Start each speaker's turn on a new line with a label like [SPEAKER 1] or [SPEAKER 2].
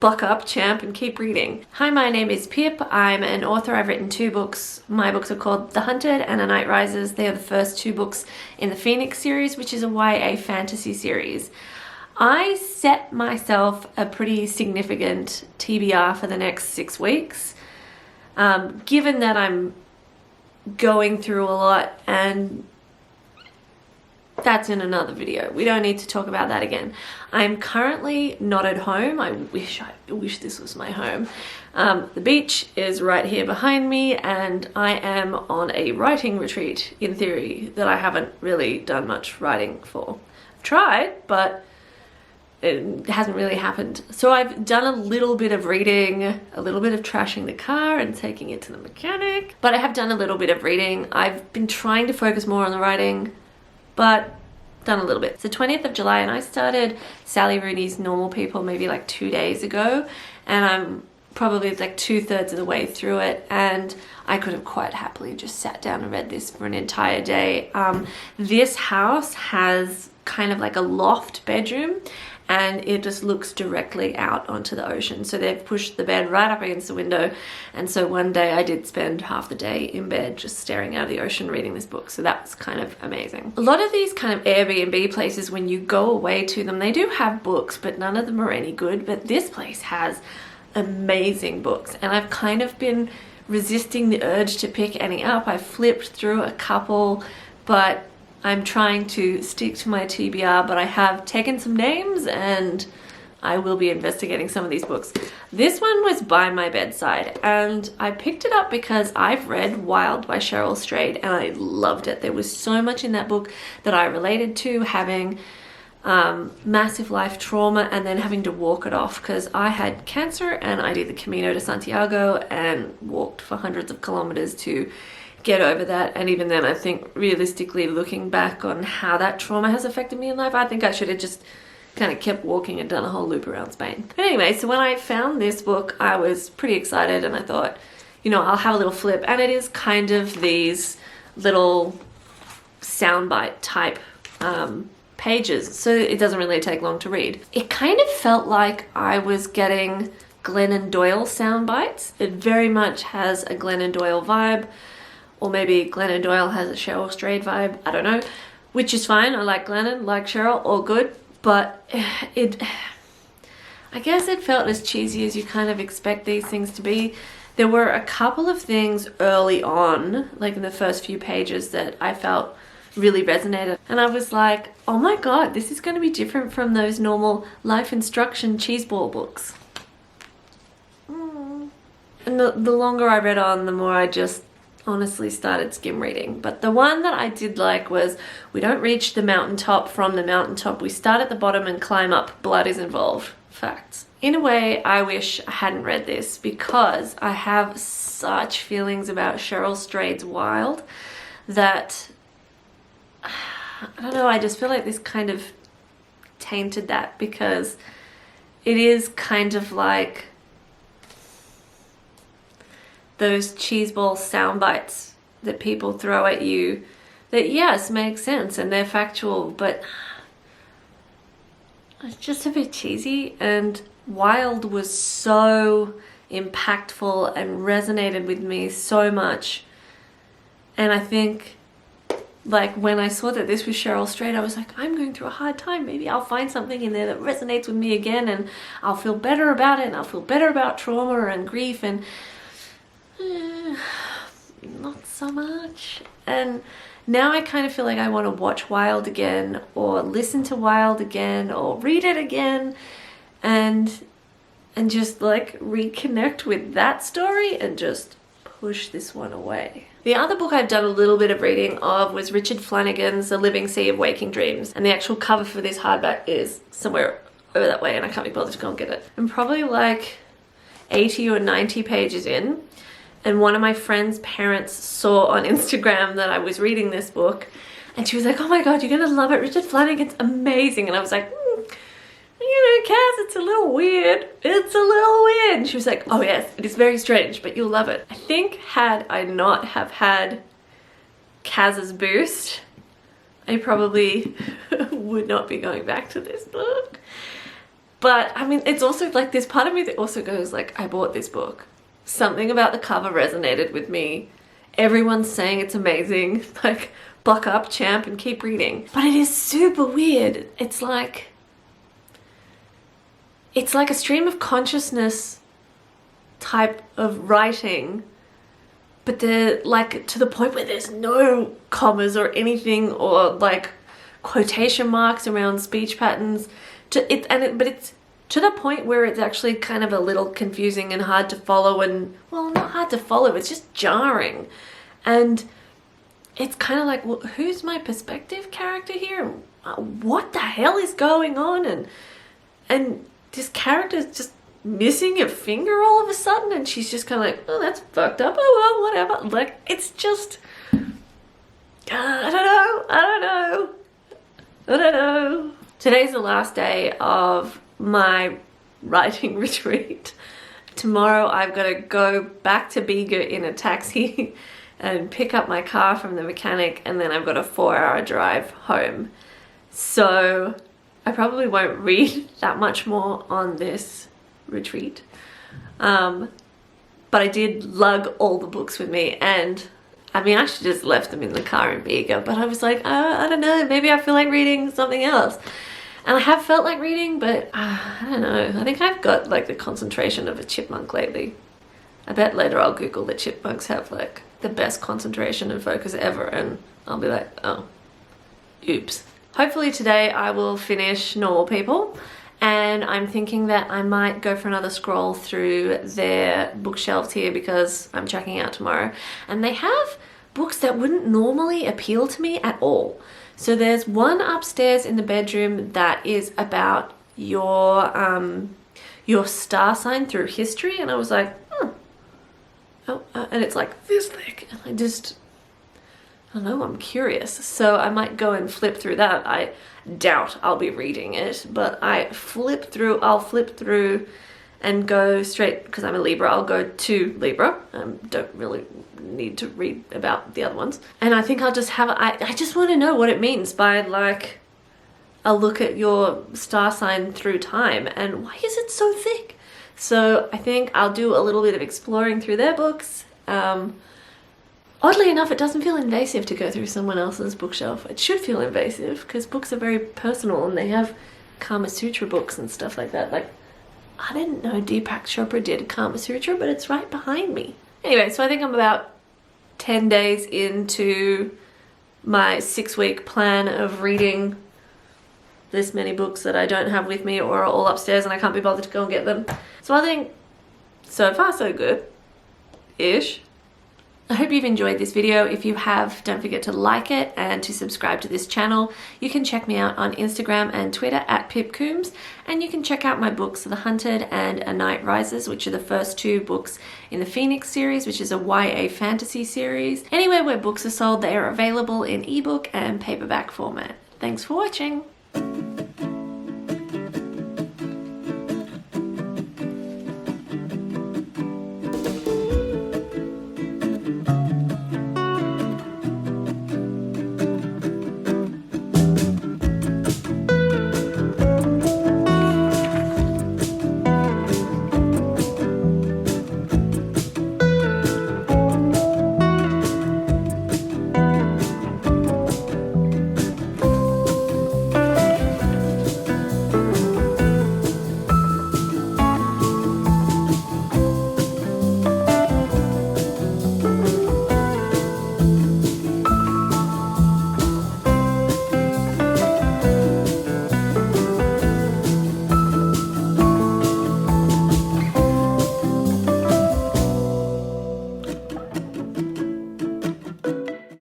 [SPEAKER 1] buck up, champ, and keep reading. Hi, my name is Pip. I'm an author. I've written 2 books. My books are called The Hunted and The Night Rises. They are the first 2 books in the Phoenix series, which is a YA fantasy series. I set myself a pretty significant TBR for the next 6 weeks. Given that I'm going through a lot, and that's in another video. We don't need to talk about that again. I'm currently not at home. I wish this was my home. The beach is right here behind me, and I am on a writing retreat, in theory, that I haven't really done much writing for. I've tried, but it hasn't really happened. So I've done a little bit of reading, a little bit of trashing the car and taking it to the mechanic, but I have done a little bit of reading. I've been trying to focus more on the writing, but done a little bit. It's the 20th of July and I started Sally Rooney's Normal People maybe like 2 days ago, and I'm probably like 2/3 of the way through it, and I could have quite happily just sat down and read this for an entire day. This house has kind of like a loft bedroom, and it just looks directly out onto the ocean. So they've pushed the bed right up against the window. And so one day I did spend half the day in bed just staring out of the ocean reading this book. So that was kind of amazing. A lot of these kind of Airbnb places, when you go away to them, they do have books, but none of them are any good. But this place has amazing books. And I've kind of been resisting the urge to pick any up. I flipped through a couple, but I'm trying to stick to my TBR, but I have taken some names and I will be investigating some of these books. This one was by my bedside, and I picked it up because I've read Wild by Cheryl Strayed and I loved it. There was so much in that book that I related to, having massive life trauma and then having to walk it off, because I had cancer and I did the Camino de Santiago and walked for hundreds of kilometers to get over that. And even then, I think realistically, looking back on how that trauma has affected me in life, I think I should have just kind of kept walking and done a whole loop around Spain. But anyway, so when I found this book, I was pretty excited, and I thought, you know, I'll have a little flip. And it is kind of these little soundbite type pages, so it doesn't really take long to read. It kind of felt like I was getting Glennon Doyle sound bites. It very much has a Glennon Doyle vibe, or maybe Glennon Doyle has a Cheryl Strayed vibe, I don't know, which is fine. I like Glennon, like Cheryl, all good, but I guess it felt as cheesy as you kind of expect these things to be. There were a couple of things early on, like in the first few pages, that I felt really resonated, and I was like, oh my god, this is going to be different from those normal life instruction cheeseball books. And the longer I read on, the more I just honestly started skim reading. But the one that I did like was, we don't reach the mountaintop from the mountaintop, we start at the bottom and climb up, blood is involved. Facts. In a way, I wish I hadn't read this, because I have such feelings about Cheryl Strayed's Wild that, I don't know, I just feel like this kind of tainted that, because it is kind of like those cheeseball sound bites that people throw at you that, yes, make sense and they're factual, but it's just a bit cheesy. And Wild was so impactful and resonated with me so much. And I think, like, when I saw that this was Cheryl Strayed, I was like, I'm going through a hard time. Maybe I'll find something in there that resonates with me again, and I'll feel better about it, and I'll feel better about trauma and grief, and not so much. And now I kind of feel like I want to watch Wild again, or listen to Wild again, or read it again, and just like reconnect with that story and just push this one away. The other book I've done a little bit of reading of was Richard Flanagan's The Living Sea of Waking Dreams, and the actual cover for this hardback is somewhere over that way, and I can't be bothered to go and get it. I'm probably like 80 or 90 pages in, and one of my friend's parents saw on Instagram that I was reading this book, and she was like, oh my god, you're gonna love it, Richard Flanagan's amazing. And I was like, you know, Kaz, it's a little weird. It's a little weird. And she was like, oh yes, it is very strange, but you'll love it. I think had I not have had Kaz's boost, I probably would not be going back to this book. But I mean, it's also like this part of me that also goes like, I bought this book. Something about the cover resonated with me. Everyone's saying it's amazing. Like, buck up, champ, and keep reading. But it is super weird. It's like a stream of consciousness type of writing, but they're like to the point where there's no commas or anything, or like quotation marks around speech patterns. But it's to the point where it's actually kind of a little confusing and hard to follow, and well, not hard to follow, it's just jarring. And it's kind of like, well, who's my perspective character here? What the hell is going on? And this character's just missing a finger all of a sudden, and she's just kind of like, oh, that's fucked up, oh well, whatever. Like, it's just, I don't know. Today's the last day of my writing retreat. Tomorrow I've got to go back to Bega in a taxi and pick up my car from the mechanic, and then I've got a 4-hour drive home. So I probably won't read that much more on this retreat. But I did lug all the books with me, and I mean, I should just left them in the car in Bega, but I was like, I don't know, maybe I feel like reading something else. And I have felt like reading, but I don't know. I think I've got like the concentration of a chipmunk lately. I bet later I'll Google that chipmunks have like the best concentration and focus ever, and I'll be like, oh, oops. Hopefully today I will finish Normal People, and I'm thinking that I might go for another scroll through their bookshelves here because I'm checking out tomorrow. And they have books that wouldn't normally appeal to me at all. So there's one upstairs in the bedroom that is about your star sign through history, and I was like, and it's like this thick, and I don't know, I'm curious. So I might go and flip through that. I doubt I'll be reading it, but I'll flip through and go straight, because I'm a Libra, I'll go to Libra. Don't really need to read about the other ones. And I think I'll just have, I just want to know what it means by like a look at your star sign through time, and why is it so thick? So I think I'll do a little bit of exploring through their books. Oddly enough, it doesn't feel invasive to go through someone else's bookshelf. It should feel invasive because books are very personal, and they have Kama Sutra books and stuff like that. Like, I didn't know Deepak Chopra did Kama Sutra, but it's right behind me. Anyway, so I think I'm about 10 days into my 6-week plan of reading this many books that I don't have with me or are all upstairs and I can't be bothered to go and get them. So I think so far so good-ish. I hope you've enjoyed this video. If you have, don't forget to like it and to subscribe to this channel. You can check me out on Instagram and Twitter at Pip Coombs, and you can check out my books, The Hunted and A Night Rises, which are the first 2 books in the Phoenix series, which is a YA fantasy series. Anywhere where books are sold, they are available in ebook and paperback format. Thanks for watching.